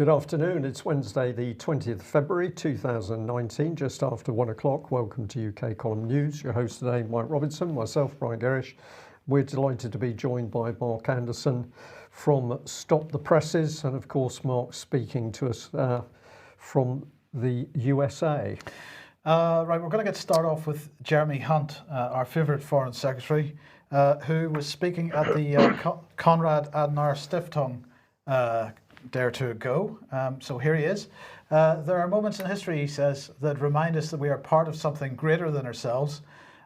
Good afternoon. It's Wednesday, the 20th of February 2019, just after 1 o'clock. Welcome to UK Column News. Your host today, Mike Robertson, myself, Brian Gerrish. We're delighted to be joined by Mark Anderson from Stop the Presses, and of course, Mark speaking to us from the USA. Right, we're going to get started off with Jeremy Hunt, our favourite Foreign Secretary, who was speaking at the Konrad Adenauer Stiftung day or two ago. So here he is. There are moments in history, he says, that remind us that we are part of something greater than ourselves.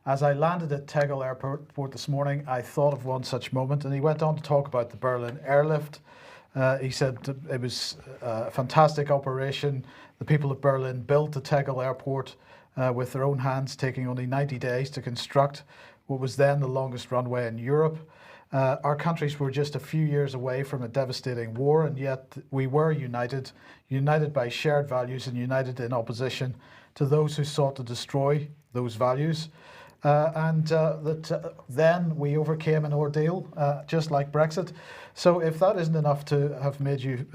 As I landed at Tegel Airport this morning, I thought of one such moment, and he went on to talk about the Berlin airlift. He said it was a fantastic operation. The people of Berlin built the Tegel Airport with their own hands, taking only 90 days to construct what was then the longest runway in Europe. Our countries were just a few years away from a devastating war, and yet we were united by shared values and united in opposition to those who sought to destroy those values. Then we overcame an ordeal, just like Brexit. So if that isn't enough to have made you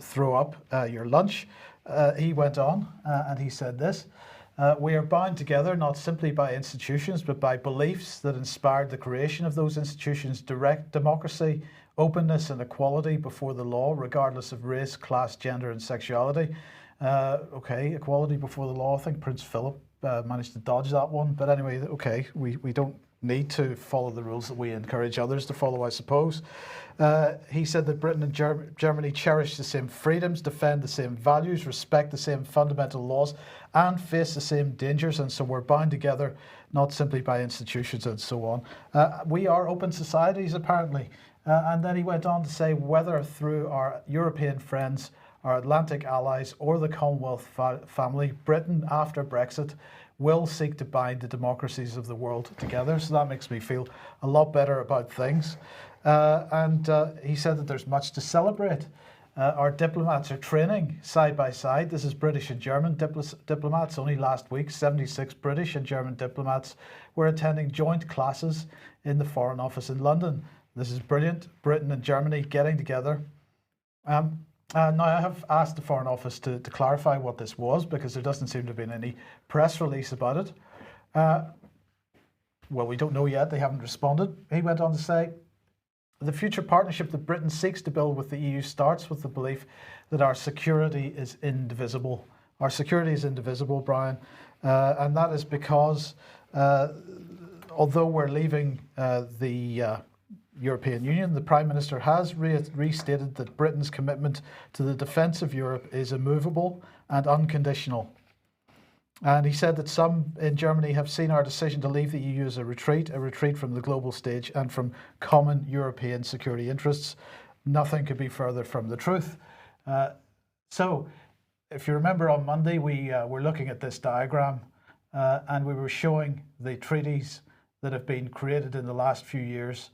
throw up your lunch, he went on and he said this. We are bound together not simply by institutions, but by beliefs that inspired the creation of those institutions: direct democracy, openness and equality before the law, regardless of race, class, gender and sexuality. Okay, equality before the law. I think Prince Philip managed to dodge that one. But anyway, okay, we don't need to follow the rules that we encourage others to follow, I suppose. He said that Britain and Germany cherish the same freedoms, defend the same values, respect the same fundamental laws, and face the same dangers, and so we're bound together not simply by institutions and so on. We are open societies, apparently. And then he went on to say, whether through our European friends, our Atlantic allies, or the Commonwealth family, Britain, after Brexit, will seek to bind the democracies of the world together. So that makes me feel a lot better about things. He said that there's much to celebrate. Our diplomats are training side by side. This is British and German diplomats. Only last week, 76 British and German diplomats were attending joint classes in the Foreign Office in London. This is brilliant. Britain and Germany getting together. Now, I have asked the Foreign Office to clarify what this was, because there doesn't seem to have been any press release about it. Well, we don't know yet. They haven't responded. He went on to say, the future partnership that Britain seeks to build with the EU starts with the belief that our security is indivisible. Our security is indivisible, Brian, and that is because although we're leaving the European Union, the Prime Minister has restated that Britain's commitment to the defence of Europe is immovable and unconditional. And he said that some in Germany have seen our decision to leave the EU as a retreat from the global stage and from common European security interests. Nothing could be further from the truth. So, if you remember, on Monday we were looking at this diagram and we were showing the treaties that have been created in the last few years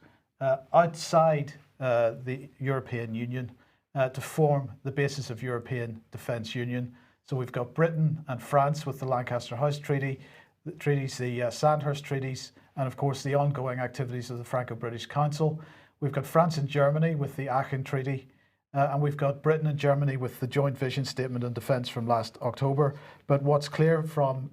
outside the European Union to form the basis of European Defence Union. So we've got Britain and France with the Lancaster House Treaty, the Sandhurst Treaties, and of course the ongoing activities of the Franco-British Council. We've got France and Germany with the Aachen Treaty, and we've got Britain and Germany with the Joint Vision Statement on Defence from last October. But what's clear from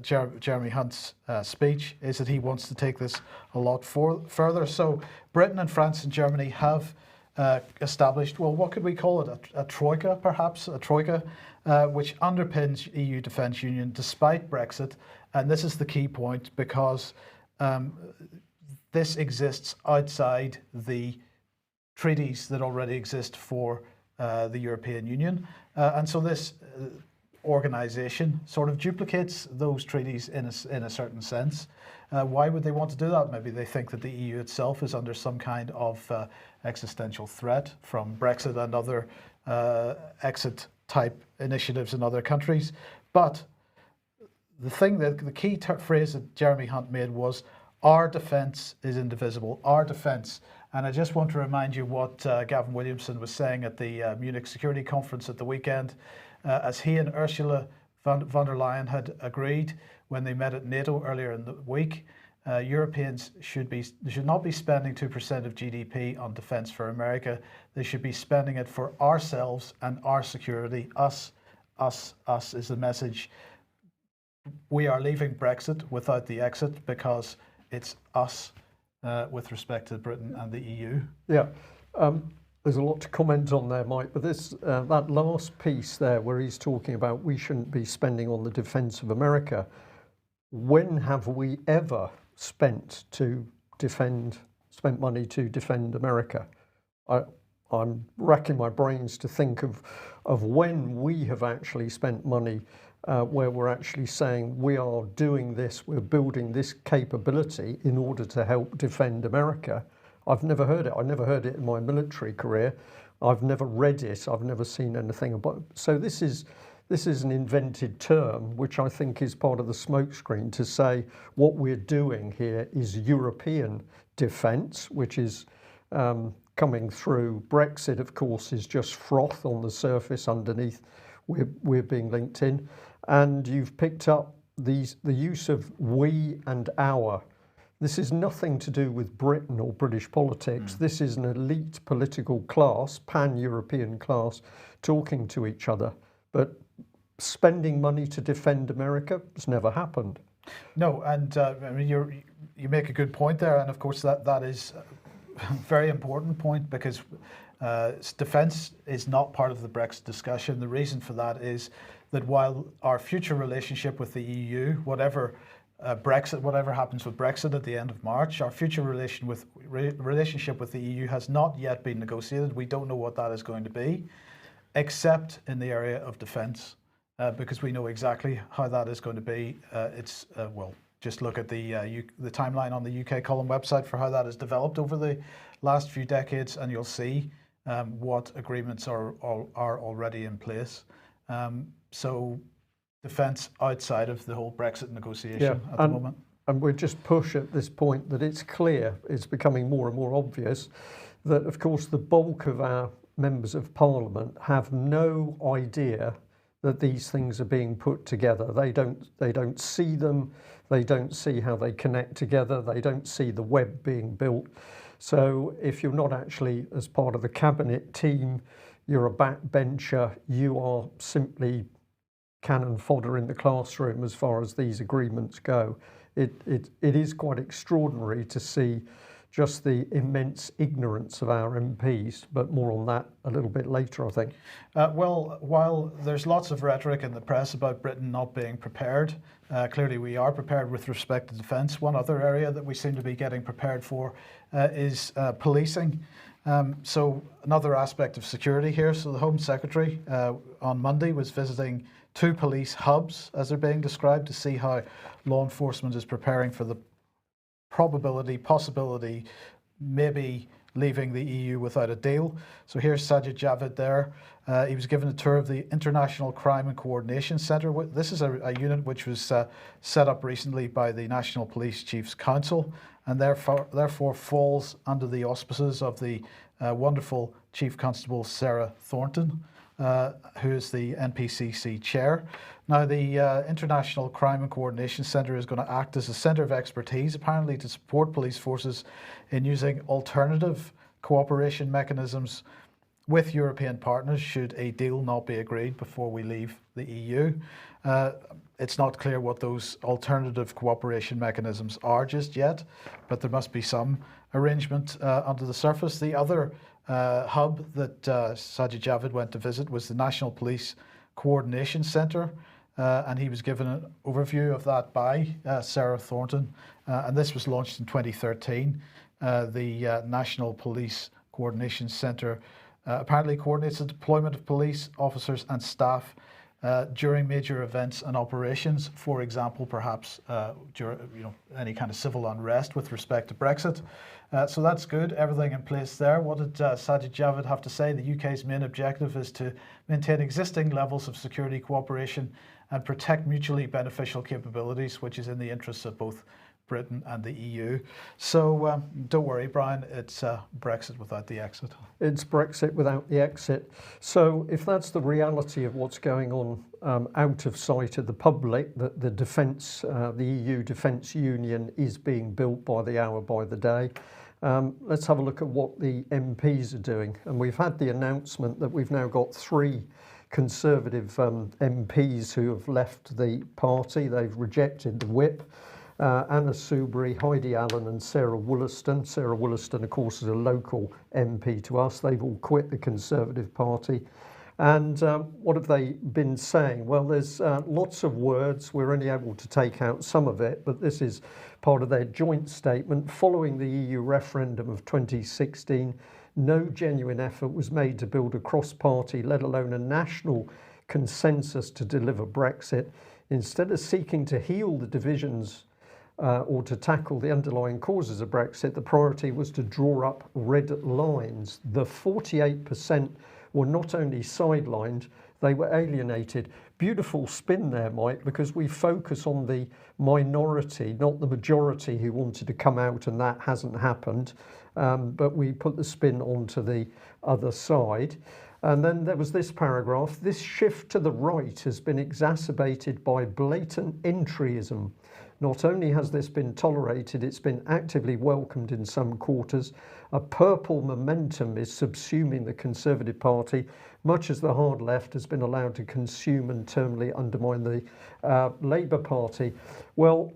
Jeremy Hunt's speech is that he wants to take this a lot further. So Britain and France and Germany have established, well, what could we call it? A troika, perhaps? A troika, which underpins EU Defence Union despite Brexit. And this is the key point, because this exists outside the treaties that already exist for the European Union. And so this organisation sort of duplicates those treaties in a certain sense. Why would they want to do that? Maybe they think that the EU itself is under some kind of existential threat from Brexit and other exit type initiatives in other countries. But the key phrase that Jeremy Hunt made was, our defence is indivisible, our defence. And I just want to remind you what Gavin Williamson was saying at the Munich Security Conference at the weekend, as he and Ursula von der Leyen had agreed when they met at NATO earlier in the week. Europeans should not be spending 2% of GDP on defence for America. They should be spending it for ourselves and our security. Us is the message. We are leaving Brexit without the exit because it's us with respect to Britain and the EU. Yeah. There's a lot to comment on there, Mike, but that last piece there where he's talking about we shouldn't be spending on the defence of America. When have we ever spent money to defend America? I'm racking my brains to think of when we have actually spent money where we're actually saying we are doing this, we're building this capability in order to help defend America. I've never heard it. I never heard it in my military career. I've never read it. I've never seen anything about it. So this is an invented term, which I think is part of the smokescreen to say what we're doing here is European defence, which is coming through. Brexit, of course, is just froth on the surface underneath. We're being linked in. And you've picked up the use of we and our. This is nothing to do with Britain or British politics. This is an elite political class, pan-European class, talking to each other. But spending money to defend America has never happened. No, and I mean you make a good point there, and of course that is a very important point because defence is not part of the Brexit discussion. The reason for that is that while our future relationship with the EU, whatever happens with Brexit at the end of March, our future relationship with the EU has not yet been negotiated. We don't know what that is going to be, except in the area of defence, because we know exactly how that is going to be. Just look at the timeline on the UK Column website for how that has developed over the last few decades, and you'll see what agreements are already in place. So defence outside of the whole Brexit negotiation at the moment. And we're just push at this point that it's clear, it's becoming more and more obvious that, of course, the bulk of our members of Parliament have no idea that these things are being put together. They don't see them. They don't see how they connect together. They don't see the web being built. So if you're not actually as part of the cabinet team, you're a backbencher, you are simply cannon fodder in the classroom as far as these agreements go. It is quite extraordinary to see just the immense ignorance of our MPs, but more on that a little bit later, I think. Well, while there's lots of rhetoric in the press about Britain not being prepared, clearly we are prepared with respect to defence. One other area that we seem to be getting prepared for is policing. So another aspect of security here. So the Home Secretary on Monday was visiting 2 police hubs, as they're being described, to see how law enforcement is preparing for the possibility, maybe leaving the EU without a deal. So here's Sajid Javid there. He was given a tour of the International Crime and Coordination Centre. This is a unit which was set up recently by the National Police Chiefs Council, and therefore falls under the auspices of the wonderful Chief Constable Sarah Thornton, who is the NPCC chair. Now, the International Crime and Coordination Centre is going to act as a centre of expertise, apparently to support police forces in using alternative cooperation mechanisms with European partners should a deal not be agreed before we leave the EU. It's not clear what those alternative cooperation mechanisms are just yet, but there must be some arrangement under the surface. The other hub that Sajid Javid went to visit was the National Police Coordination Centre, and he was given an overview of that by Sarah Thornton, and this was launched in 2013. The National Police Coordination Centre apparently coordinates the deployment of police officers and staff during major events and operations, for example, perhaps during any kind of civil unrest with respect to Brexit. So that's good, everything in place there. What did Sajid Javid have to say? The UK's main objective is to maintain existing levels of security cooperation and protect mutually beneficial capabilities, which is in the interests of both Britain and the EU. So don't worry, Brian, it's Brexit without the exit. It's Brexit without the exit. So if that's the reality of what's going on out of sight of the public, that the defence, the EU Defence Union is being built by the hour, by the day, let's have a look at what the MPs are doing. And we've had the announcement that we've now got 3 Conservative MPs who have left the party. They've rejected the whip. Anna Soubry, Heidi Allen and Sarah Wollaston. Sarah Wollaston, of course, is a local MP to us. They've all quit the Conservative Party. And what have they been saying? Well, there's lots of words. We're only able to take out some of it, but this is part of their joint statement. Following the EU referendum of 2016, no genuine effort was made to build a cross-party, let alone a national consensus to deliver Brexit. Instead of seeking to heal the divisions or to tackle the underlying causes of Brexit, the priority was to draw up red lines. The 48% were not only sidelined, they were alienated. Beautiful spin there, Mike, because we focus on the minority, not the majority who wanted to come out, and that hasn't happened. But we put the spin onto the other side. And then there was this paragraph: this shift to the right has been exacerbated by blatant entryism. Not only has this been tolerated, it's been actively welcomed in some quarters. A purple momentum is subsuming the Conservative Party, much as the hard left has been allowed to consume and terminally undermine the Labour Party. Well,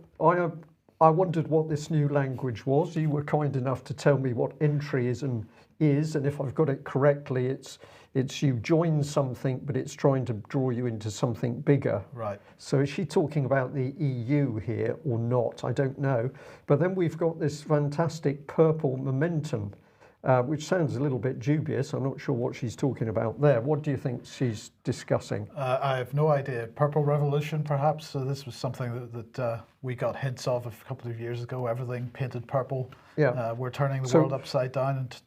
I wondered what this new language was. You were kind enough to tell me what entryism is, and if I've got it correctly, it's you join something, but it's trying to draw you into something bigger. Right. So is she talking about the EU here or not? I don't know. But then we've got this fantastic purple momentum, which sounds a little bit dubious. I'm not sure what she's talking about there. What do you think she's discussing? I have no idea. Purple revolution, perhaps. So this was something that we got hints of a couple of years ago. Everything painted purple. Yeah. We're turning the world upside down and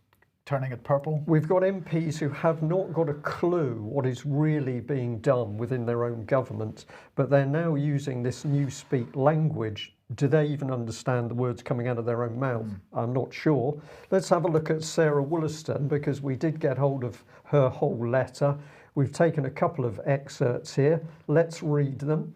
turning it purple. We've got MPs who have not got a clue what is really being done within their own government, but they're now using this newspeak language. Do they even understand the words coming out of their own mouth? I'm not sure. Let's have a look at Sarah Wollaston, because we did get hold of her whole letter. We've taken a couple of excerpts here. Let's read them.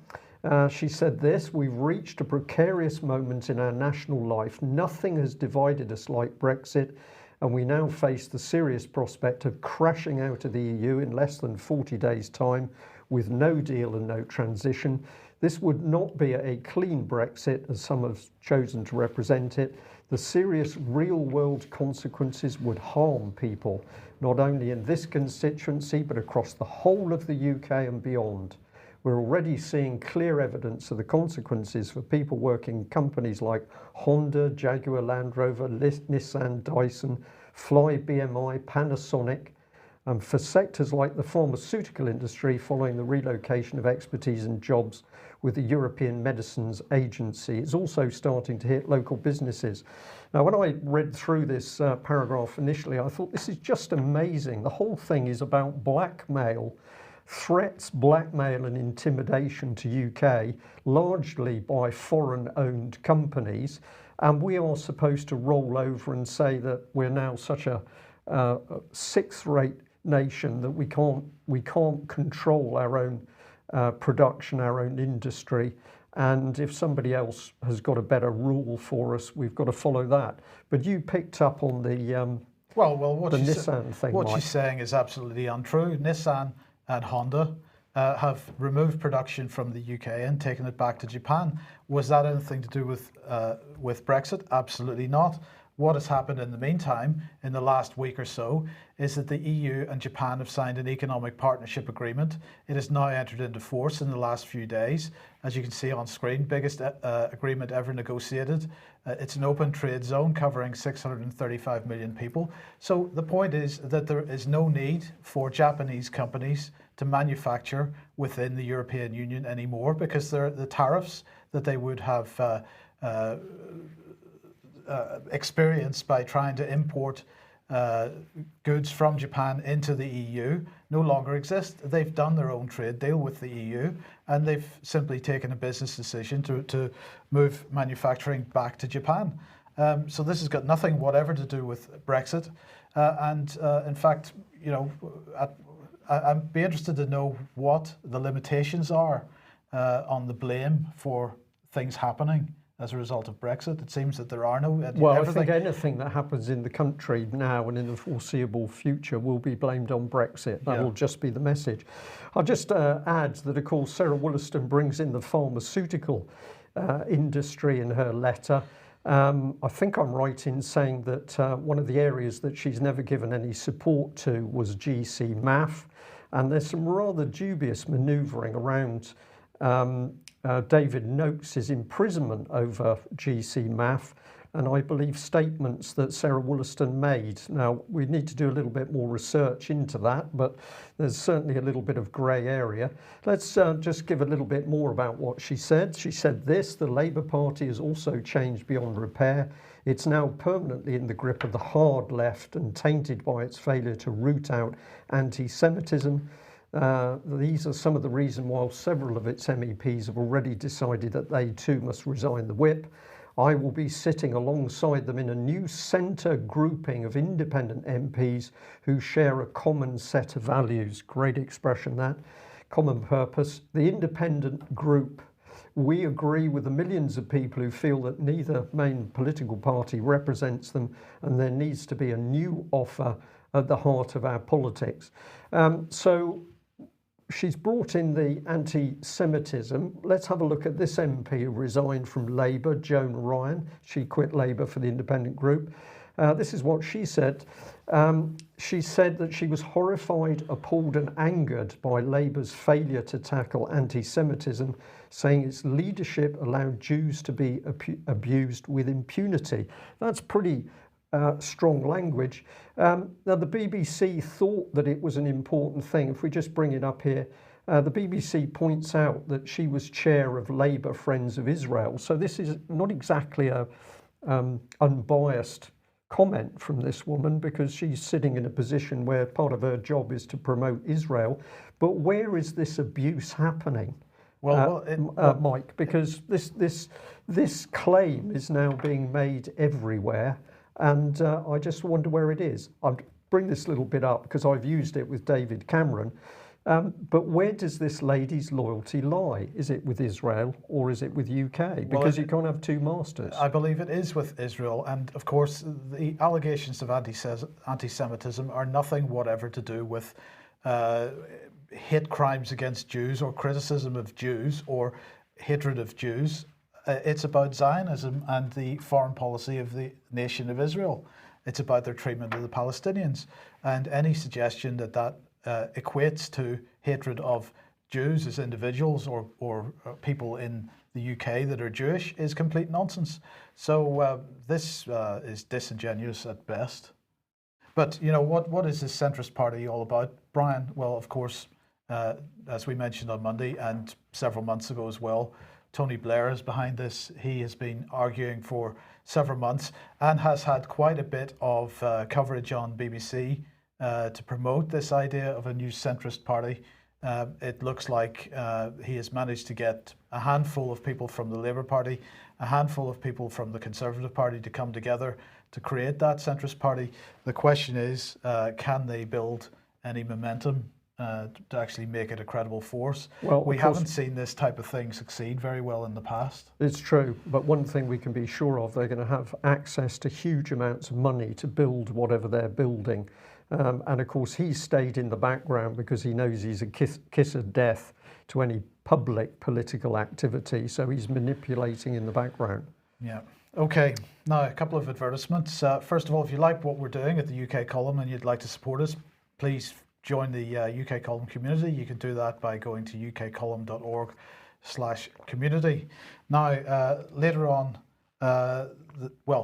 She said this: we've reached a precarious moment in our national life. Nothing has divided us like Brexit, and we now face the serious prospect of crashing out of the EU in less than 40 days' time with no deal and no transition. This would not be a clean Brexit, as some have chosen to represent it. The serious real-world consequences would harm people, not only in this constituency, but across the whole of the UK and beyond. We're already seeing clear evidence of the consequences for people working in companies like Honda, Jaguar Land Rover, Nissan, Dyson, Fly, BMI, Panasonic, and for sectors like the pharmaceutical industry following the relocation of expertise and jobs with the European Medicines Agency. It's also starting to hit local businesses. Now, when I read through this paragraph initially, I thought this is just amazing. The whole thing is about blackmail. Threats, blackmail and intimidation to UK, largely by foreign-owned companies, and we are supposed to roll over and say that we're now such a sixth-rate nation that we can't control our own production, our own industry, and if somebody else has got a better rule for us, we've got to follow that. But you picked up on the Nissan thing. What she's saying is absolutely untrue. Nissan and Honda have removed production from the UK and taken it back to Japan. Was that anything to do with Brexit? Absolutely not. What has happened in the meantime, in the last week or so, is that the EU and Japan have signed an economic partnership agreement. It has now entered into force in the last few days. As you can see on screen, biggest agreement ever negotiated. It's an open trade zone covering 635 million people. So the point is that there is no need for Japanese companies to manufacture within the European Union anymore, because the tariffs that they would have experienced by trying to import goods from Japan into the EU no longer exist. They've done their own trade deal with the EU, and they've simply taken a business decision to move manufacturing back to Japan. So this has got nothing whatever to do with Brexit. In fact, you know, I'd be interested to know what the limitations are on the blame for things happening as a result of Brexit. It seems that there are no. Well, I think anything that happens in the country now and in the foreseeable future will be blamed on Brexit. That will just be the message. I'll just add that, of course, Sarah Wollaston brings in the pharmaceutical industry in her letter. I think I'm right in saying that one of the areas that she's never given any support to was GC MAF, and there's some rather dubious manoeuvring around David Noakes' imprisonment over GC MAF, and I believe statements that Sarah Wollaston made. Now, we need to do a little bit more research into that, but there's certainly a little bit of grey area. Let's just give a little bit more about what she said. She said this: the Labour Party has also changed beyond repair. It's now permanently in the grip of the hard left and tainted by its failure to root out anti-Semitism. These are some of the reasons why several of its MEPs have already decided that they too must resign the whip. I will be sitting alongside them in a new centre grouping of independent MPs who share a common set of values. Great expression, that. Common purpose. The independent group. We agree with the millions of people who feel that neither main political party represents them, and there needs to be a new offer at the heart of our politics. So she's brought in the anti-Semitism. Let's have a look at this MP who resigned from Labour, Joan Ryan. She quit Labour for the independent group. This is what she said. She said that she was horrified, appalled and angered by Labour's failure to tackle anti-Semitism, saying its leadership allowed Jews to be abused with impunity. That's pretty strong language. Now, the BBC thought that it was an important thing. If we just bring it up here, the BBC points out that she was chair of Labour Friends of Israel. So this is not exactly a unbiased comment from this woman, because she's sitting in a position where part of her job is to promote Israel. But where is this abuse happening? Mike, because this claim is now being made everywhere. And I just wonder where it is. I'll bring this little bit up because I've used it with David Cameron. But where does this lady's loyalty lie? Is it with Israel or is it with UK? Because you can't have two masters. I believe it is with Israel. And of course, the allegations of anti-Semitism are nothing whatever to do with hate crimes against Jews or criticism of Jews or hatred of Jews. It's about Zionism and the foreign policy of the nation of Israel. It's about their treatment of the Palestinians. And any suggestion that that equates to hatred of Jews as individuals or people in the UK that are Jewish is complete nonsense. So this is disingenuous at best. But, you know, what is this centrist party all about, Brian? Well, of course, as we mentioned on Monday and several months ago as well, Tony Blair is behind this. He has been arguing for several months and has had quite a bit of coverage on BBC to promote this idea of a new centrist party. It looks like he has managed to get a handful of people from the Labour Party, a handful of people from the Conservative Party to come together to create that centrist party. The question is, can they build any momentum to actually make it a credible force? Well, we haven't seen this type of thing succeed very well in the past. It's true, but one thing we can be sure of, they're going to have access to huge amounts of money to build whatever they're building. And of course, he stayed in the background because he knows he's a kiss of death to any public political activity. So he's manipulating in the background. Yeah. Okay. Now, a couple of advertisements. First of all, if you like what we're doing at the UK Column and you'd like to support us, please join the UK Column community. You can do that by going to ukcolumn.org/community. Now, later on,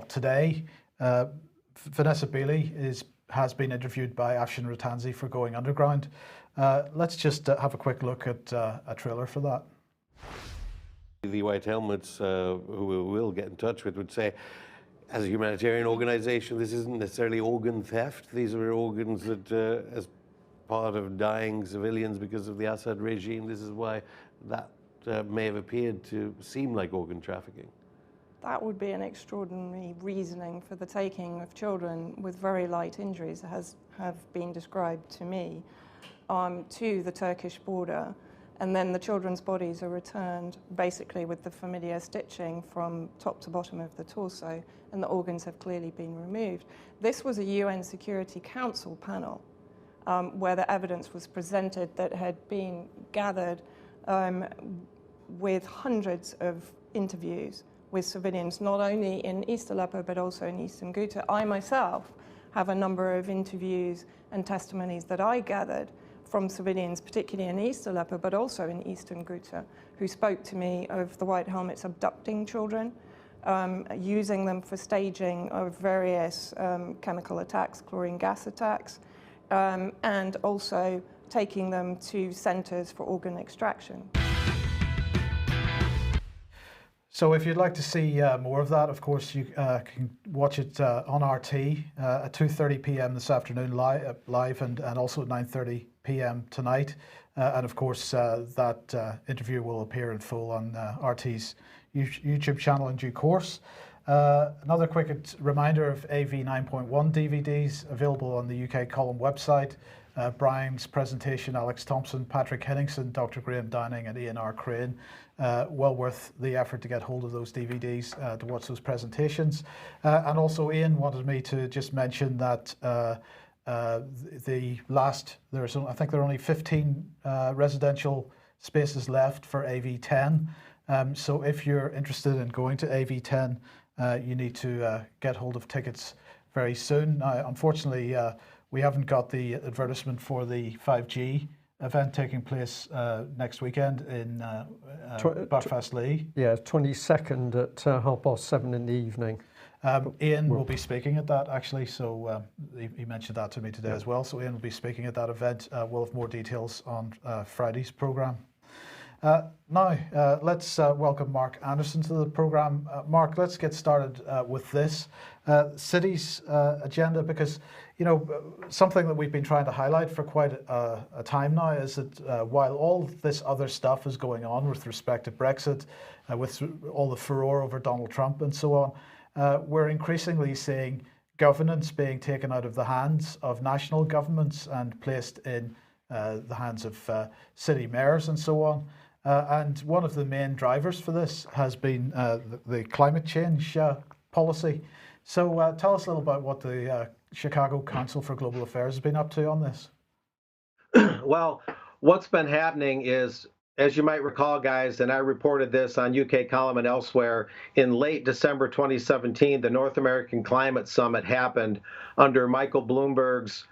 today, Vanessa Beeley has been interviewed by Afshin Rattansi for Going Underground. Let's just have a quick look at a trailer for that. The White Helmets, who we will get in touch with, would say as a humanitarian organization, this isn't necessarily organ theft. These are organs that, as part of dying civilians because of the Assad regime, this is why that may have appeared to seem like organ trafficking. That would be an extraordinary reasoning for the taking of children with very light injuries, have been described to me, to the Turkish border. And then the children's bodies are returned basically with the familiar stitching from top to bottom of the torso, and the organs have clearly been removed. This was a UN Security Council panel where the evidence was presented that had been gathered with hundreds of interviews with civilians, not only in East Aleppo but also in Eastern Ghouta. I myself have a number of interviews and testimonies that I gathered from civilians, particularly in East Aleppo, but also in Eastern Ghouta, who spoke to me of the White Helmets abducting children, using them for staging of various chemical attacks, chlorine gas attacks, and also taking them to centres for organ extraction. So if you'd like to see more of that, of course, you can watch it on RT at 2:30 p.m. this afternoon live and also at 9:30 p.m. tonight. And of course, that interview will appear in full on RT's YouTube channel in due course. Another quick reminder of AV 9.1 DVDs available on the UK Column website. Brian's presentation, Alex Thompson, Patrick Henningsen, Dr. Graham Downing and Ian R. Crane. Well worth the effort to get hold of those DVDs to watch those presentations. And also Ian wanted me to just mention that I think there are only 15 residential spaces left for AV10. So if you're interested in going to AV10, you need to get hold of tickets very soon. Now, unfortunately, we haven't got the advertisement for the 5G event taking place next weekend in Buckfast Lee. Yeah, 22nd at 7:30 in the evening. Ian will be speaking at that actually, so he mentioned that to me today as well. So Ian will be speaking at that event. We'll have more details on Friday's programme. Now, let's welcome Mark Anderson to the programme. Mark, let's get started with this cities agenda, because, you know, something that we've been trying to highlight for quite a time now is that while all this other stuff is going on with respect to Brexit, with all the furore over Donald Trump and so on, we're increasingly seeing governance being taken out of the hands of national governments and placed in the hands of city mayors and so on. And one of the main drivers for this has been the climate change policy. So tell us a little about what the Chicago Council for Global Affairs has been up to on this. Well, what's been happening is, as you might recall, guys, and I reported this on UK Column and elsewhere, in late December 2017, the North American Climate Summit happened under Michael Bloomberg's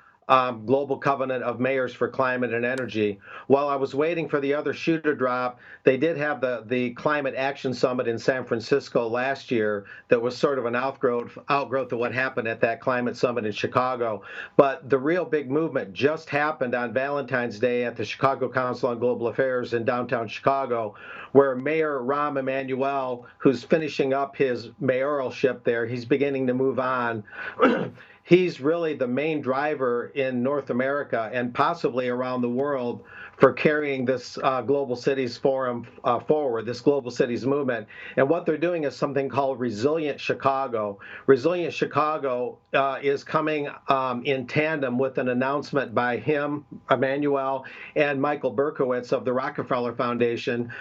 Global Covenant of Mayors for Climate and Energy. While I was waiting for the other shoe to drop, they did have the Climate Action Summit in San Francisco last year that was sort of an outgrowth of what happened at that climate summit in Chicago. But the real big movement just happened on Valentine's Day at the Chicago Council on Global Affairs in downtown Chicago, where Mayor Rahm Emanuel, who's finishing up his mayoralship there, he's beginning to move on. He's really the main driver in North America and possibly around the world for carrying this Global Cities Forum forward, this Global Cities movement. And what they're doing is something called Resilient Chicago. Resilient Chicago is coming in tandem with an announcement by him, Emanuel, and Michael Berkowitz of the Rockefeller Foundation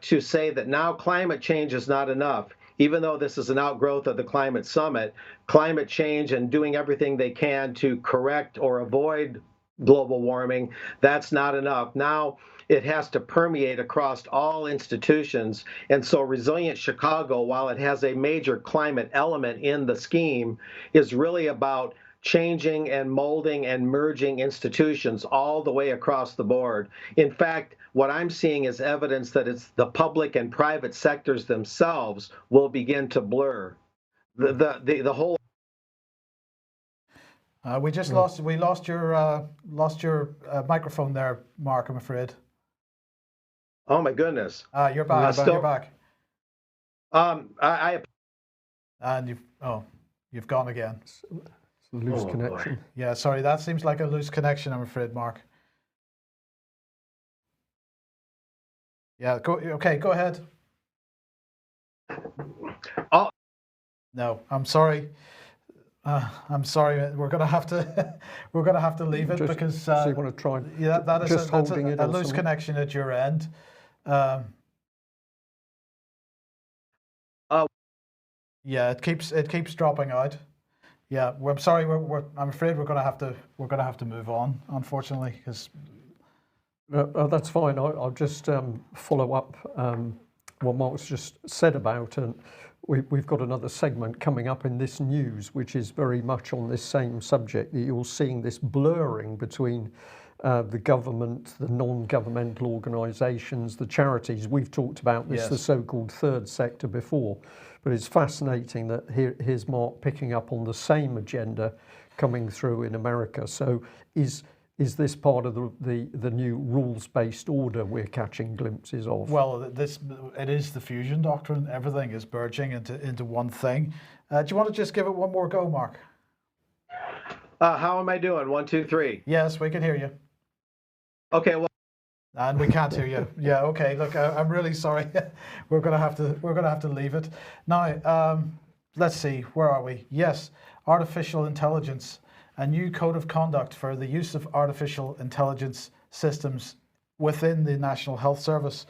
to say that now climate change is not enough. Even though this is an outgrowth of the climate summit, climate change and doing everything they can to correct or avoid global warming, that's not enough. Now it has to permeate across all institutions. And so Resilient Chicago, while it has a major climate element in the scheme, is really about changing and molding and merging institutions all the way across the board. In fact, what I'm seeing is evidence that it's the public and private sectors themselves will begin to blur. The whole. We lost your microphone there, Mark, I'm afraid. Oh my goodness. You're back. You're back. And And you. Oh. You've gone again. It's a loose Oh, boy. connection. Yeah, sorry, that seems like a loose connection, I'm afraid, Mark. Yeah, go ahead. Oh. No, I'm sorry. I'm sorry. We're gonna have to leave it because so you want to try yeah, that is just that's holding it a or loose something? connection at your end. Yeah, it keeps dropping out. Yeah, I'm sorry. I'm afraid we're gonna have to move on, unfortunately, because. That's fine. I'll just follow up what Mark's just said about, and we've got another segment coming up in this news, which is very much on this same subject, that you're seeing this blurring between the government, the non-governmental organisations, the charities. We've talked about this, Yes. the so-called third sector before, but it's fascinating that here's Mark picking up on the same agenda coming through in America. So is this part of the new rules-based order we're catching glimpses of? Well, it is the fusion doctrine. Everything is merging into one thing. Do you want to just give it one more go, Mark? How am I doing? 1, 2, 3. Yes, we can hear you. Okay, well, And we can't hear you. Yeah, okay. Look, I'm really sorry. We're gonna have to leave it now. Let's see. Where are we? Yes, artificial intelligence. A new code of conduct for the use of artificial intelligence systems within the National Health Service.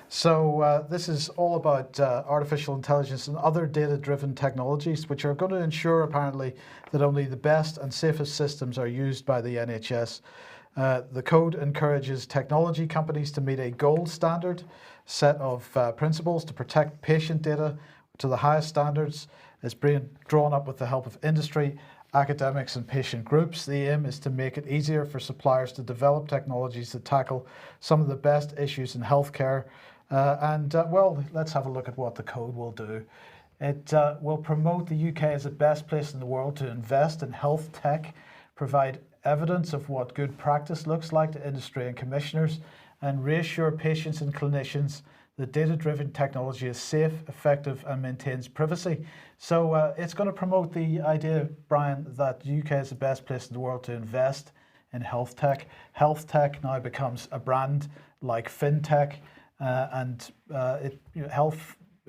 So this is all about artificial intelligence and other data-driven technologies, which are going to ensure, apparently, that only the best and safest systems are used by the NHS. The code encourages technology companies to meet a gold standard set of principles to protect patient data to the highest standards. It's being drawn up with the help of industry, academics and patient groups. The aim is to make it easier for suppliers to develop technologies that tackle some of the best issues in healthcare. Well, let's have a look at what the code will do. It will promote the UK as the best place in the world to invest in health tech, provide evidence of what good practice looks like to industry and commissioners, and reassure patients and clinicians that data-driven technology is safe, effective, and maintains privacy. So it's going to promote the idea, Brian, that the UK is the best place in the world to invest in health tech. Health tech now becomes a brand like fintech,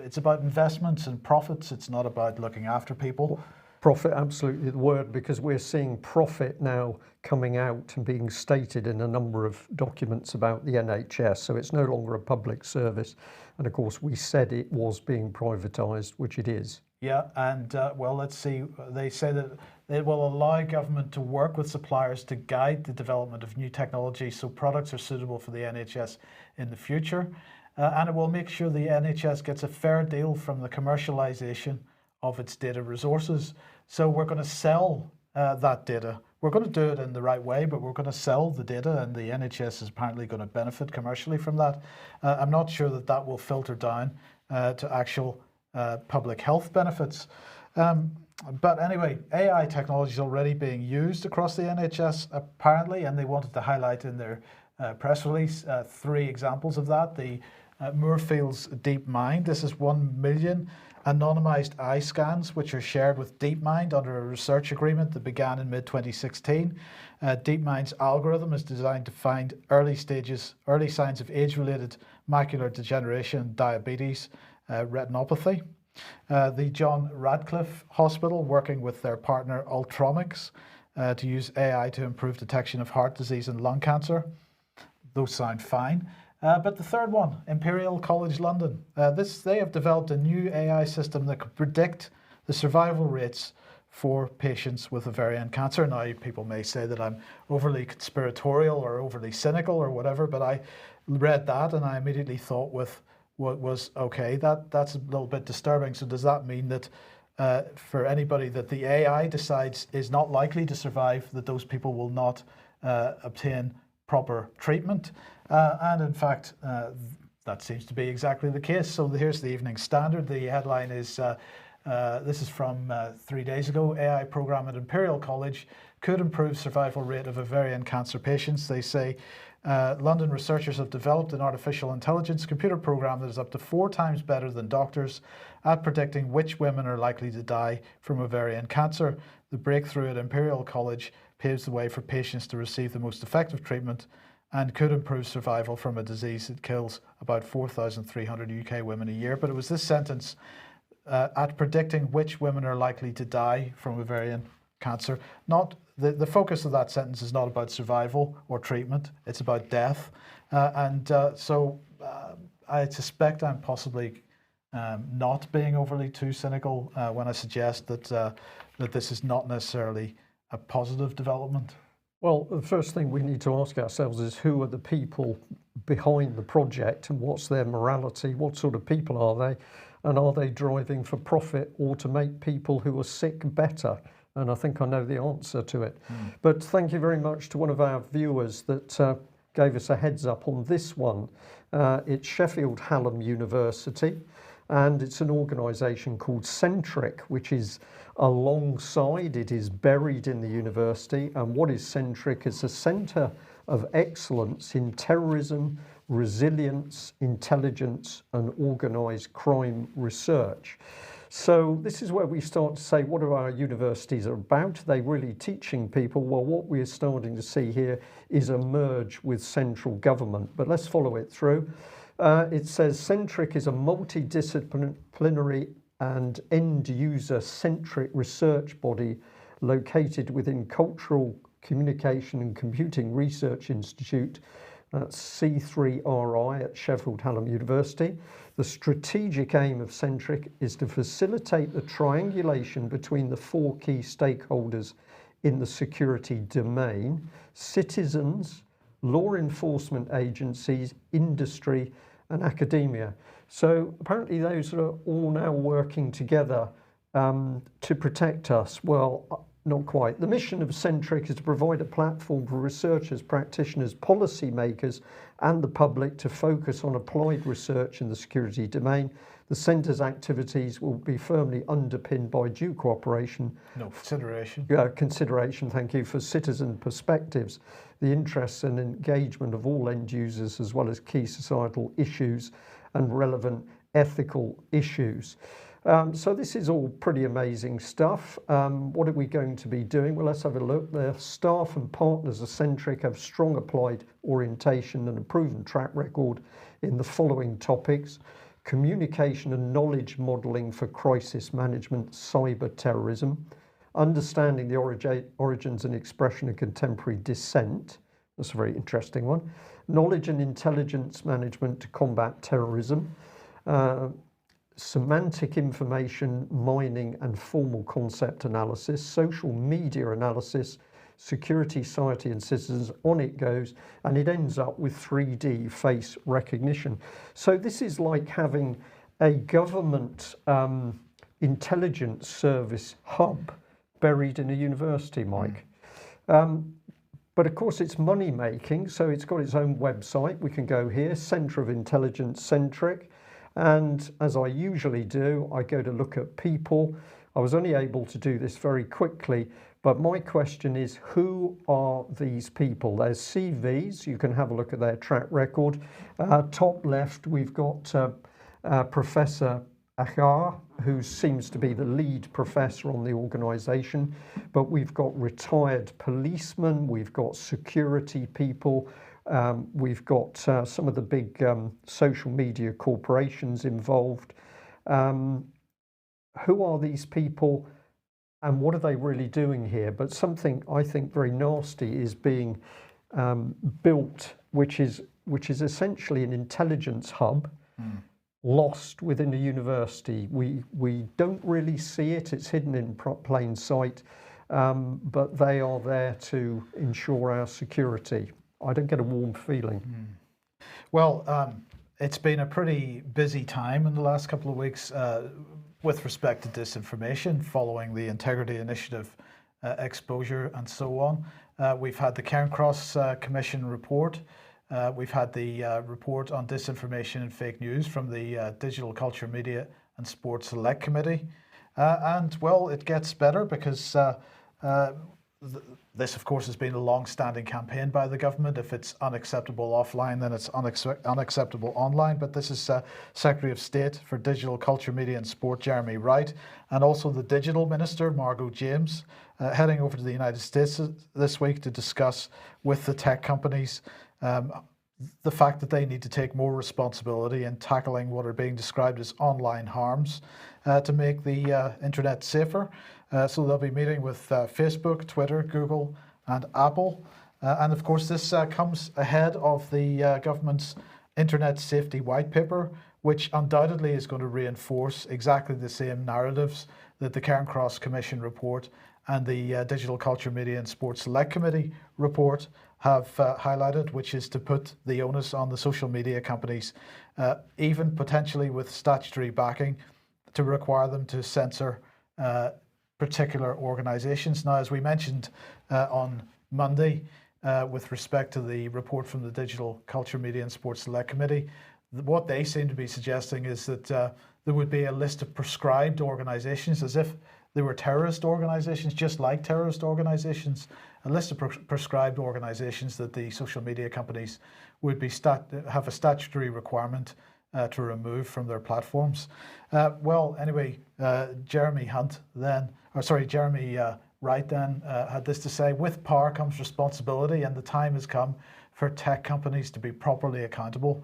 it's about investments and profits. It's not about looking after people. Profit, absolutely the word, because we're seeing profit now coming out and being stated in a number of documents about the NHS. So it's no longer a public service. And of course, we said it was being privatised, which it is. Yeah, and well, let's see. They say that it will allow government to work with suppliers to guide the development of new technology so products are suitable for the NHS in the future. And it will make sure the NHS gets a fair deal from the commercialisation of its data resources. So we're going to sell that data. We're going to do it in the right way, but we're going to sell the data, and the NHS is apparently going to benefit commercially from that. I'm not sure that will filter down to actual public health benefits. But anyway, AI technology is already being used across the NHS, apparently, and they wanted to highlight in their press release 3 examples of that. The Moorfields DeepMind. This is 1 million anonymized eye scans, which are shared with DeepMind under a research agreement that began in mid-2016. DeepMind's algorithm is designed to find early signs of age-related macular degeneration, diabetes, retinopathy. The John Radcliffe Hospital, working with their partner Ultromics to use AI to improve detection of heart disease and lung cancer. Those sound fine. But the third one, Imperial College London. They have developed a new AI system that could predict the survival rates for patients with ovarian cancer. Now, people may say that I'm overly conspiratorial or overly cynical or whatever, but I read that and I immediately thought with what was, okay, that's a little bit disturbing. So does that mean that for anybody that the AI decides is not likely to survive, that those people will not obtain proper treatment? And in fact, that seems to be exactly the case. So here's the Evening Standard. The headline is, this is from 3 days ago, AI program at Imperial College could improve survival rate of ovarian cancer patients. They say London researchers have developed an artificial intelligence computer program that is up to 4 times better than doctors at predicting which women are likely to die from ovarian cancer. The breakthrough at Imperial College paves the way for patients to receive the most effective treatment and could improve survival from a disease that kills about 4,300 UK women a year. But it was this sentence, at predicting which women are likely to die from ovarian cancer. Not the focus of that sentence is not about survival or treatment, it's about death. So I suspect I'm possibly not being overly too cynical when I suggest that this is not necessarily a positive development. Well, the first thing we need to ask ourselves is who are the people behind the project and what's their morality? What sort of people are they? And are they driving for profit or to make people who are sick better? And I think I know the answer to it. But thank you very much to one of our viewers that gave us a heads up on this one. It's Sheffield Hallam University, and it's an organisation called Centric, which is alongside, it is buried in the university. And what is Centric? It's a centre of excellence in terrorism, resilience, intelligence and organised crime research. So this is where we start to say, what are our universities about? Are they really teaching people? Well, what we're starting to see here is a merge with central government, but let's follow it through. It says Centric is a multidisciplinary and end-user centric research body located within Cultural Communication and Computing Research Institute, that's C3RI at Sheffield Hallam University. The strategic aim of Centric is to facilitate the triangulation between the 4 key stakeholders in the security domain: citizens, law enforcement agencies, industry and academia. So apparently those are all now working together to protect us. Well, not quite. The mission of Centric is to provide a platform for researchers, practitioners, policymakers and the public to focus on applied research in the security domain. The Centre's activities will be firmly underpinned by due cooperation. Consideration, thank you, for citizen perspectives, the interests and engagement of all end users, as well as key societal issues and relevant ethical issues. So this is all pretty amazing stuff. What are we going to be doing? Well, let's have a look. The staff and partners of Centric have strong applied orientation and a proven track record in the following topics: communication and knowledge modelling for crisis management, cyber terrorism, understanding the origins and expression of contemporary dissent. That's a very interesting one. Knowledge and intelligence management to combat terrorism. Semantic information mining and formal concept analysis, social media analysis, security, society and citizens. On it goes, and it ends up with 3D face recognition. So this is like having a government intelligence service hub buried in a university, Mike. But of course it's money making, so it's got its own website. We can go here, Centre of Intelligence Centric. And as I usually do, I go to look at people. I was only able to do this very quickly, but my question is, who are these people? There's CVs, you can have a look at their track record. Top left, we've got Professor Agar, who seems to be the lead professor on the organisation, but we've got retired policemen, we've got security people, we've got some of the big social media corporations involved. Who are these people and what are they really doing here? But something I think very nasty is being built, which is essentially an intelligence hub lost within a university. We don't really see it, it's hidden in plain sight, but they are there to ensure our security. I don't get a warm feeling. Well, it's been a pretty busy time in the last couple of weeks with respect to disinformation, following the Integrity Initiative exposure and so on. We've had the Cairncross Commission report. We've had the report on disinformation and fake news from the Digital Culture, Media and Sport Select Committee. And well, it gets better because this, of course, has been a long-standing campaign by the government. If it's unacceptable offline, then it's unacceptable online. But this is Secretary of State for Digital, Culture, Media and Sport, Jeremy Wright, and also the Digital Minister, Margot James, heading over to the United States this week to discuss with the tech companies the fact that they need to take more responsibility in tackling what are being described as online harms to make the internet safer. So they'll be meeting with Facebook, Twitter, Google and Apple. And of course this comes ahead of the government's Internet Safety White Paper, which undoubtedly is going to reinforce exactly the same narratives that the Cairn Cross Commission report and the Digital Culture, Media and Sports Select Committee report have highlighted, which is to put the onus on the social media companies, even potentially with statutory backing, to require them to censor particular organisations. Now, as we mentioned on Monday, with respect to the report from the Digital Culture, Media and Sports Select Committee, what they seem to be suggesting is that there would be a list of prescribed organisations, as if they were terrorist organisations, just like terrorist organisations, a list of prescribed organisations that the social media companies would be have a statutory requirement to remove from their platforms. Well, anyway, Jeremy Wright then had this to say: with power comes responsibility, and the time has come for tech companies to be properly accountable.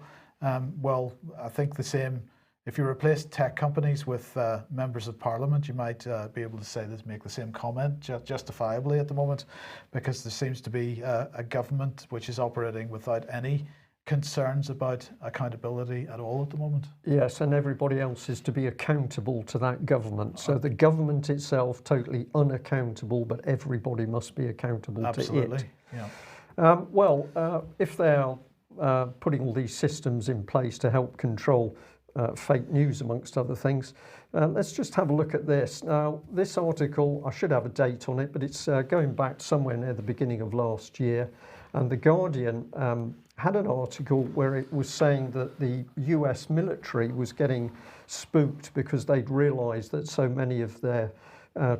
Well, I think the same. If you replace tech companies with members of parliament, you might be able to say this, make the same comment justifiably at the moment, because there seems to be a government which is operating without any concerns about accountability at all at the moment. Yes, and everybody else is to be accountable to that government. So the government itself totally unaccountable, but everybody must be accountable to it. Absolutely, yeah. If they're putting all these systems in place to help control fake news, amongst other things, let's just have a look at this. Now, this article, I should have a date on it, but it's going back somewhere near the beginning of last year. And The Guardian had an article where it was saying that the US military was getting spooked because they'd realised that so many of their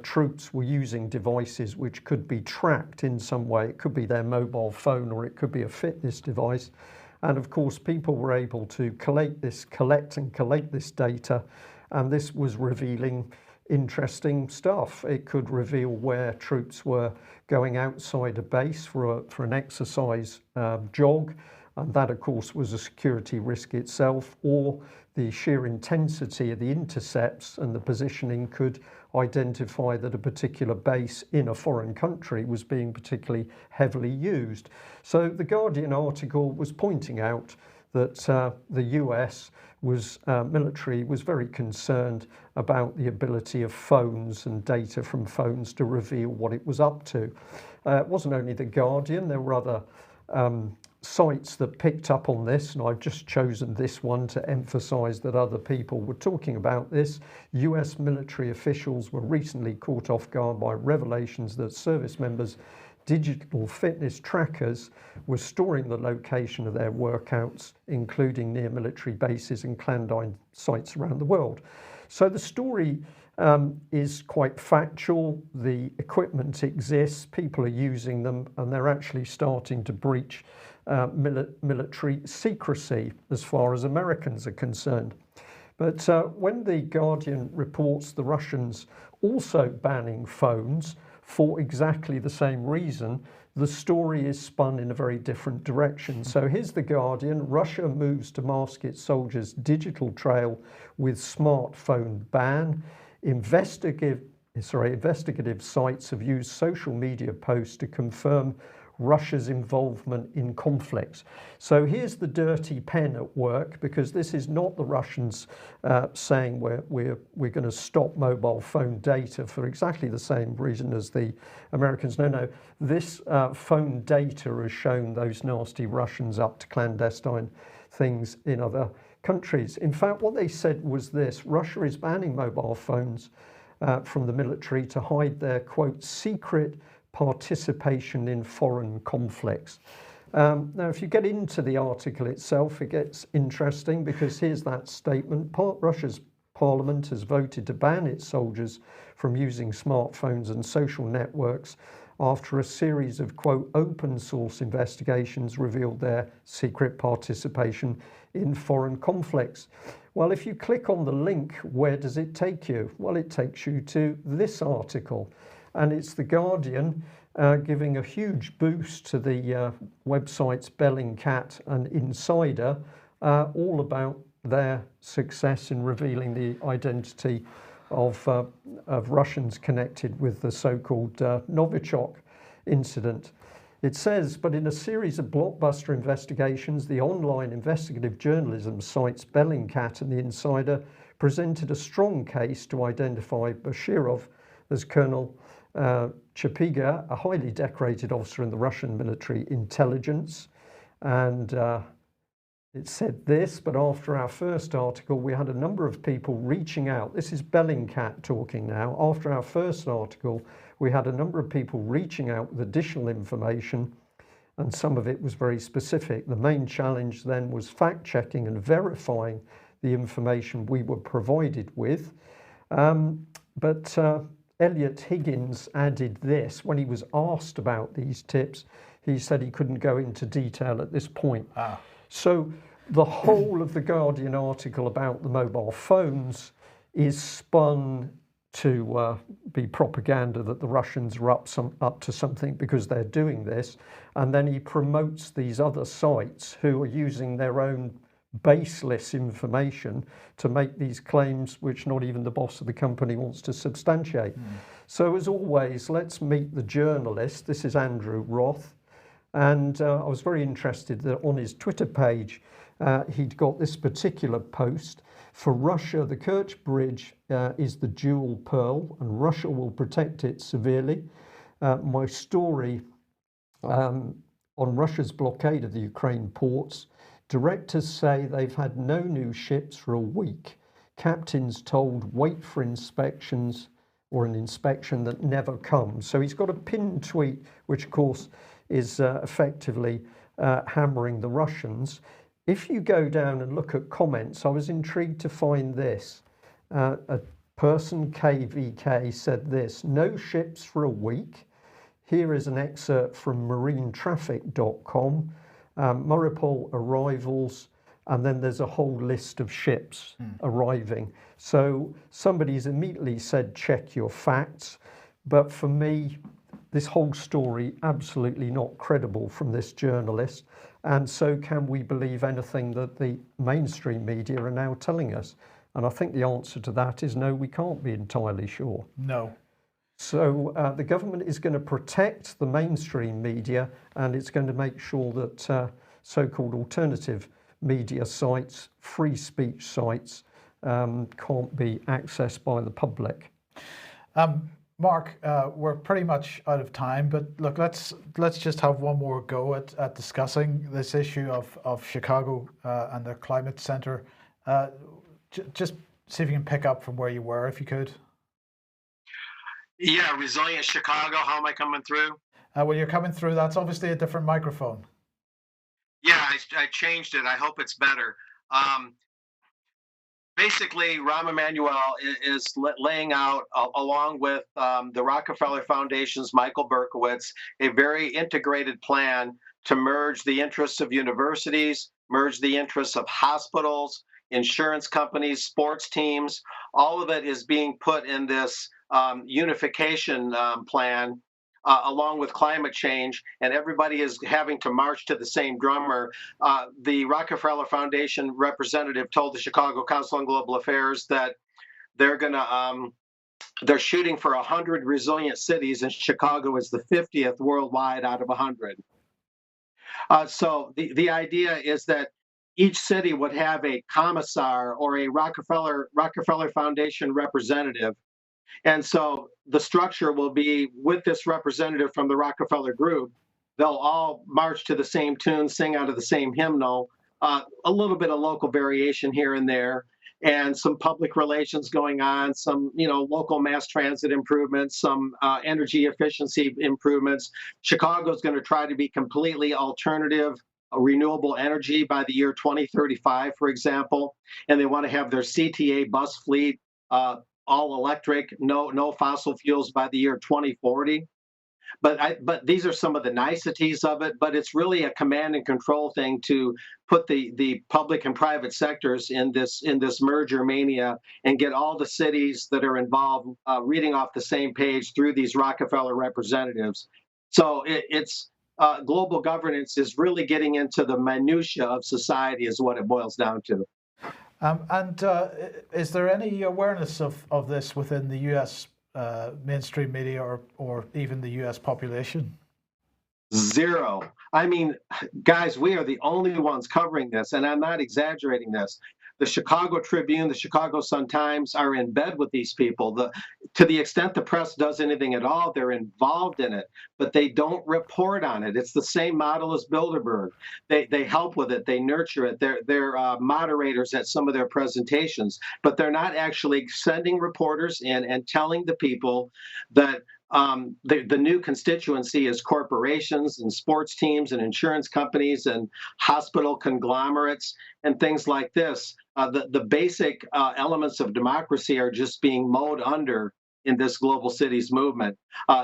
troops were using devices which could be tracked in some way. It could be their mobile phone, or it could be a fitness device. And of course, people were able to collect this data, and this was revealing interesting stuff. It could reveal where troops were going outside a base for an exercise jog, and that of course was a security risk itself, or the sheer intensity of the intercepts and the positioning could identify that a particular base in a foreign country was being particularly heavily used. So the Guardian article was pointing out that the US military was very concerned about the ability of phones and data from phones to reveal what it was up to. It wasn't only the Guardian, there were other sites that picked up on this, and I've just chosen this one to emphasize that other people were talking about this. US military officials were recently caught off guard by revelations that service members' digital fitness trackers were storing the location of their workouts, including near military bases and clandestine sites around the world. So the story is quite factual. The equipment exists, people are using them, and they're actually starting to breach military secrecy as far as Americans are concerned. But when the Guardian reports the Russians also banning phones for exactly the same reason, the story is spun in a very different direction. So here's the Guardian: Russia moves to mask its soldiers' digital trail with smartphone ban. Investigative sites have used social media posts to confirm Russia's involvement in conflicts. So here's the dirty pen at work, because this is not the Russians saying we're going to stop mobile phone data for exactly the same reason as the Americans. No, this phone data has shown those nasty Russians up to clandestine things in other countries. In fact, what they said was this: Russia is banning mobile phones from the military to hide their, quote, secret participation in foreign conflicts. Now, if you get into the article itself, it gets interesting, because here's that statement: Russia's parliament has voted to ban its soldiers from using smartphones and social networks after a series of, quote, open source investigations revealed their secret participation in foreign conflicts. Well, if you click on the link, where does it take you? Well, it takes you to this article, and it's The Guardian giving a huge boost to the websites Bellingcat and Insider, all about their success in revealing the identity of Russians connected with the so-called Novichok incident. It says, but in a series of blockbuster investigations, the online investigative journalism sites Bellingcat and the Insider presented a strong case to identify Bashirov as Colonel Chapiga, a highly decorated officer in the Russian military intelligence. And it said this, but after our first article, we had a number of people reaching out. This is Bellingcat talking now. After our first article, we had a number of people reaching out with additional information, and some of it was very specific. The main challenge then was fact-checking and verifying the information we were provided with. But Elliot Higgins added this. When he was asked about these tips, he said he couldn't go into detail at this point. So the whole of the Guardian article about the mobile phones is spun to be propaganda that the Russians are up to something because they're doing this. And then he promotes these other sites who are using their own baseless information to make these claims which not even the boss of the company wants to substantiate. So as always, let's meet the journalist. This is Andrew Roth. And I was very interested that on his Twitter page, he'd got this particular post. For Russia, the Kerch Bridge is the jewel pearl, and Russia will protect it severely. My story on Russia's blockade of the Ukraine ports. Directors say they've had no new ships for a week. Captains told wait for inspections or an inspection that never comes. So he's got a pinned tweet, which of course is effectively hammering the Russians. If you go down and look at comments, I was intrigued to find this. A person, KVK, said this: no ships for a week. Here is an excerpt from marinetraffic.com, Mariupol arrivals, and then there's a whole list of ships arriving. So somebody's immediately said, check your facts. But for me, this whole story, absolutely not credible from this journalist. And so can we believe anything that the mainstream media are now telling us? And I think the answer to that is no, we can't be entirely sure. No. So the government is going to protect the mainstream media, and it's going to make sure that so-called alternative media sites, free speech sites, can't be accessed by the public. Mark, we're pretty much out of time, but look, let's just have one more go at discussing this issue of Chicago and the climate center. Just see if you can pick up from where you were, if you could. Yeah, resilient Chicago. How am I coming through? Well, you're coming through. That's obviously a different microphone. Yeah, I changed it. I hope it's better. Basically, Rahm Emanuel is laying out, along with the Rockefeller Foundation's Michael Berkowitz, a very integrated plan to merge the interests of universities, merge the interests of hospitals, insurance companies, sports teams. All of it is being put in this unification plan, along with climate change, and everybody is having to march to the same drummer. The Rockefeller Foundation representative told the Chicago Council on Global Affairs that they're shooting for 100 resilient cities, and Chicago is the 50th worldwide out of 100. So the idea is that each city would have a commissar or a Rockefeller Foundation representative. And so the structure will be with this representative from the Rockefeller Group. They'll all march to the same tune, sing out of the same hymnal, a little bit of local variation here and there, and some public relations going on, some local mass transit improvements, some energy efficiency improvements. Chicago's going to try to be completely alternative, renewable energy by the year 2035, for example, and they want to have their CTA bus fleet all electric, no fossil fuels by the year 2040. But these are some of the niceties of it. But it's really a command and control thing to put the public and private sectors in this merger mania and get all the cities that are involved reading off the same page through these Rockefeller representatives. So it's global governance is really getting into the minutia of society, is what it boils down to. And is there any awareness of this within the US mainstream media or even the US population? Zero. I mean, guys, we are the only ones covering this, and I'm not exaggerating this. The Chicago Tribune, the Chicago Sun-Times are in bed with these people. To the extent the press does anything at all, they're involved in it, but they don't report on it. It's the same model as Bilderberg. They help with it, they nurture it. They're moderators at some of their presentations, but they're not actually sending reporters in and telling the people that the new constituency is corporations and sports teams and insurance companies and hospital conglomerates and things like this. The basic elements of democracy are just being mowed under in this global cities movement.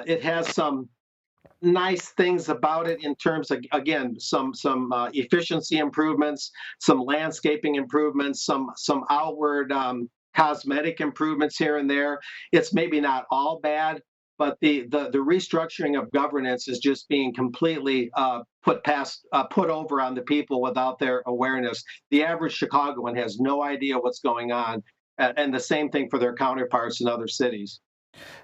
It has some nice things about it in terms of, again, some efficiency improvements, some landscaping improvements, some outward cosmetic improvements here and there. It's maybe not all bad, but the restructuring of governance is just being completely put over on the people without their awareness. The average Chicagoan has no idea what's going on, and the same thing for their counterparts in other cities.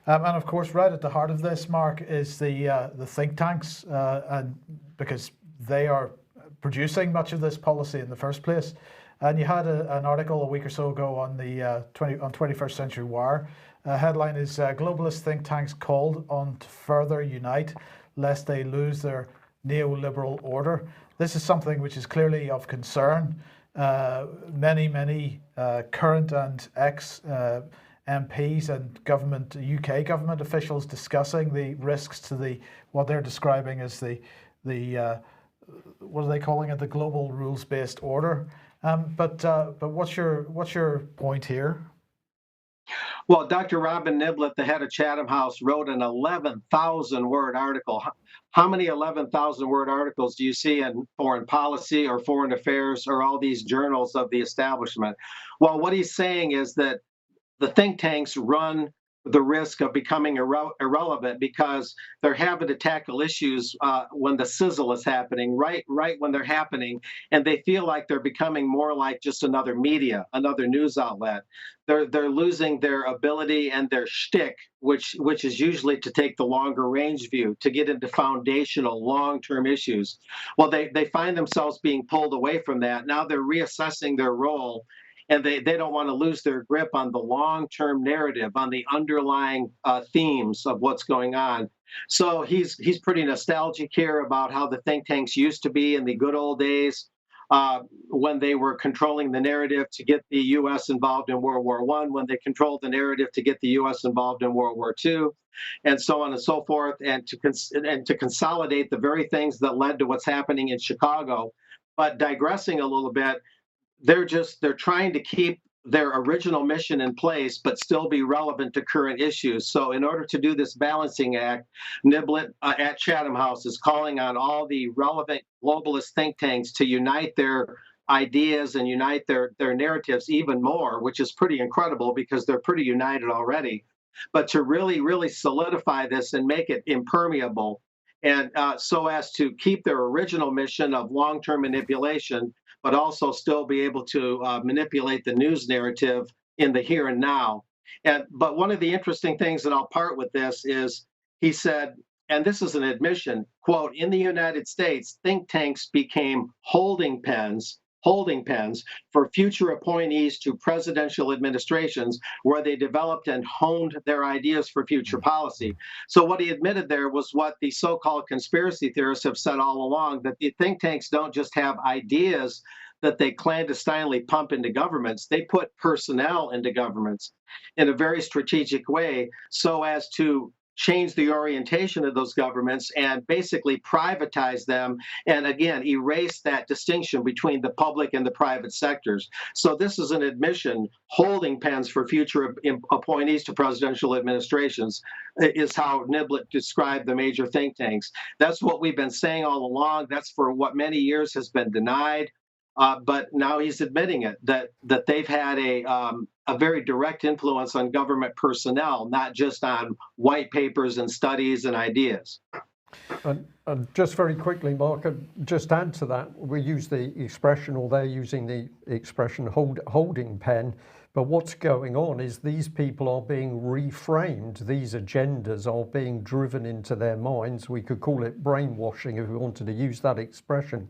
And of course, right at the heart of this, Mark, is the think tanks, and because they are producing much of this policy in the first place. And you had an article a week or so ago on the 21st Century Wire. Headline is globalist think tanks called on to further unite lest they lose their neoliberal order. This is something which is clearly of concern. Many current and ex MPs and UK government officials discussing the risks to what they're describing as the what are they calling it, the global rules-based order. But what's your point here? Well, Dr. Robin Niblett, the head of Chatham House, wrote an 11,000-word article. How many 11,000-word articles do you see in Foreign Policy or Foreign Affairs or all these journals of the establishment? Well, what he's saying is that the think tanks run the risk of becoming irrelevant because they're having to tackle issues when the sizzle is happening, right when they're happening, and they feel like they're becoming more like just another media, another news outlet. They're losing their ability and their shtick, which is usually to take the longer range view, to get into foundational long-term issues. Well, they find themselves being pulled away from that. Now they're reassessing their role, and they don't want to lose their grip on the long-term narrative, on the underlying themes of what's going on. So he's pretty nostalgic here about how the think tanks used to be in the good old days when they were controlling the narrative to get the U.S. involved in World War I, when they controlled the narrative to get the U.S. involved in World War II, and so on and so forth, and to consolidate the very things that led to what's happening in Chicago. But digressing a little bit, they're trying to keep their original mission in place, but still be relevant to current issues. So in order to do this balancing act, Niblett at Chatham House is calling on all the relevant globalist think tanks to unite their ideas and unite their narratives even more, which is pretty incredible because they're pretty united already, but to really, really solidify this and make it impermeable, and so as to keep their original mission of long-term manipulation, but also still be able to manipulate the news narrative in the here and now. But one of the interesting things, and I'll part with this, is he said, and this is an admission, quote, in the United States, think tanks became holding pens for future appointees to presidential administrations where they developed and honed their ideas for future policy. So what he admitted there was what the so-called conspiracy theorists have said all along, that the think tanks don't just have ideas that they clandestinely pump into governments. They put personnel into governments in a very strategic way so as to change the orientation of those governments and basically privatize them, and again erase that distinction between the public and the private sectors. So this is an admission, holding pens for future appointees to presidential administrations is how Niblett described the major think tanks. That's what we've been saying all along. That's for what many years has been denied. But now he's admitting it, that they've had a very direct influence on government personnel, not just on white papers and studies and ideas. And just very quickly, Mark, just add to that, we use the expression, or they're using the expression holding pen, but what's going on is these people are being reframed. These agendas are being driven into their minds. We could call it brainwashing if we wanted to use that expression.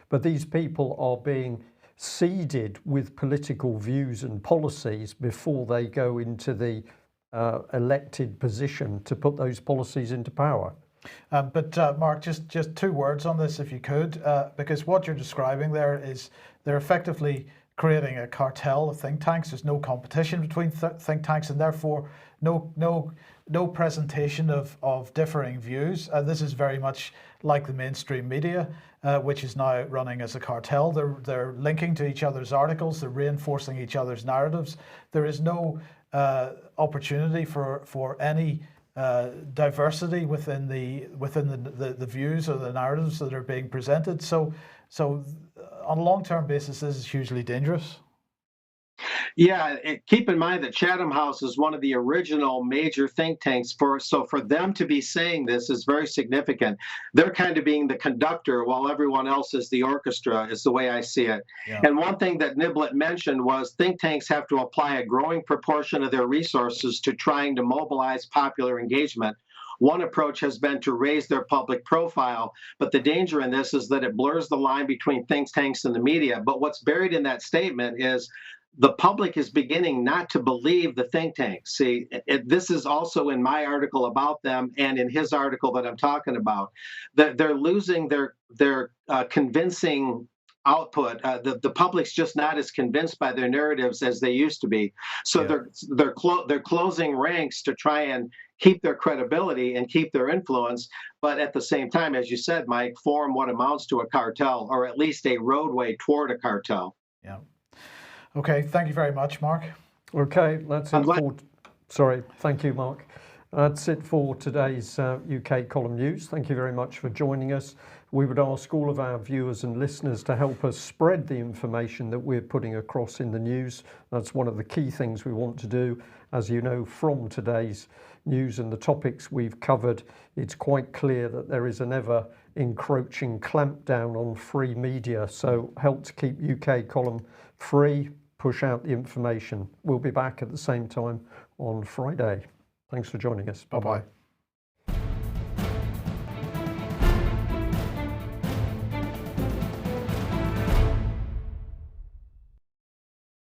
But these people are being seeded with political views and policies before they go into the elected position to put those policies into power. But Mark, just 2 words on this, if you could, because what you're describing there is they're effectively creating a cartel of think tanks. There's no competition between think tanks, and therefore no presentation of differing views. This is very much like the mainstream media, which is now running as a cartel. They're linking to each other's articles. They're reinforcing each other's narratives. There is no opportunity for any diversity within the views or the narratives that are being presented. So on a long-term basis, this is hugely dangerous. Yeah, keep in mind that Chatham House is one of the original major think tanks. So for them to be saying this is very significant. They're kind of being the conductor while everyone else is the orchestra, is the way I see it. Yeah. And one thing that Niblett mentioned was think tanks have to apply a growing proportion of their resources to trying to mobilize popular engagement. One approach has been to raise their public profile, but the danger in this is that it blurs the line between think tanks and the media. But what's buried in that statement is the public is beginning not to believe the think tanks. See, this is also in my article about them and in his article that I'm talking about. They're losing their convincing output. The public's just not as convinced by their narratives as they used to be. So yeah. they're closing ranks to try and keep their credibility and keep their influence, but at the same time, as you said, Mike, form what amounts to a cartel, or at least a roadway toward a cartel. Yeah. Okay, thank you very much, Mark. Okay, that's it for... Sorry, thank you, Mark. That's it for today's UK Column News. Thank you very much for joining us. We would ask all of our viewers and listeners to help us spread the information that we're putting across in the news. That's one of the key things we want to do. As you know from today's news and the topics we've covered, it's quite clear that there is an ever encroaching clampdown on free media. So help to keep UK Column free, push out the information. We'll be back at the same time on Friday. Thanks for joining us. Bye-bye.